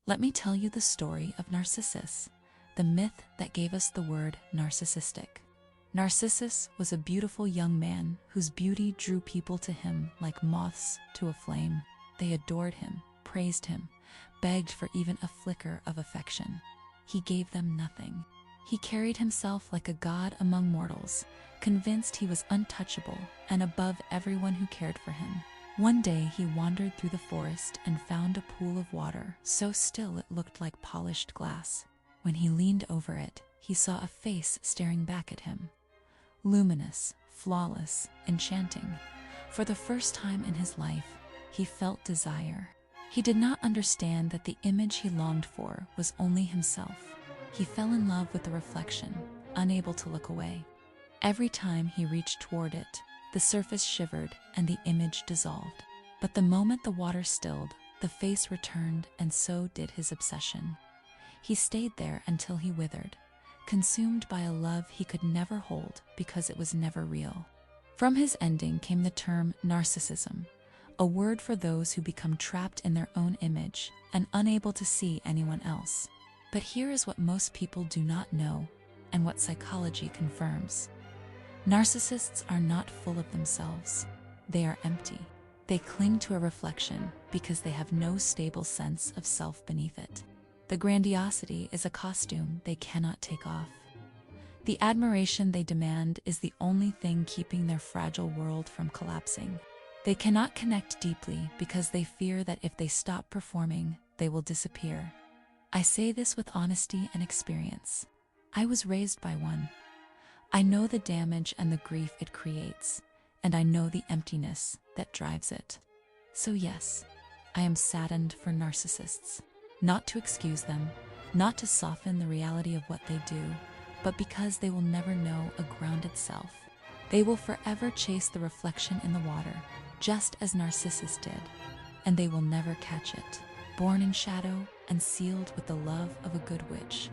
Let me tell you the story of Narcissus, the myth that gave us the word narcissistic. Narcissus was a beautiful young man whose beauty drew people to him like moths to a flame. They adored him, praised him, begged for even a flicker of affection. He gave them nothing. He carried himself like a god among mortals, convinced he was untouchable and above everyone who cared for him. One day he wandered through the forest and found a pool of water so still it looked like polished glass. When he leaned over it, he saw a face staring back at him. Luminous, flawless, enchanting. For the first time in his life, he felt desire. He did not understand that the image he longed for was only himself. He fell in love with the reflection, unable to look away. Every time he reached toward it, the surface shivered and the image dissolved. But the moment the water stilled, the face returned, and so did his obsession. He stayed there until he withered, consumed by a love he could never hold because it was never real. From his ending came the term narcissism, a word for those who become trapped in their own image and unable to see anyone else. But here is what most people do not know, and what psychology confirms. Narcissists are not full of themselves. They are empty. They cling to a reflection because they have no stable sense of self beneath it. The grandiosity is a costume they cannot take off. The admiration they demand is the only thing keeping their fragile world from collapsing. They cannot connect deeply because they fear that if they stop performing, they will disappear. I say this with honesty and experience. I was raised by one. I know the damage and the grief it creates, and I know the emptiness that drives it. So yes, I am saddened for narcissists. Not to excuse them, not to soften the reality of what they do, but because they will never know a grounded self. They will forever chase the reflection in the water, just as Narcissus did, and they will never catch it, born in shadow and sealed with the love of a good witch.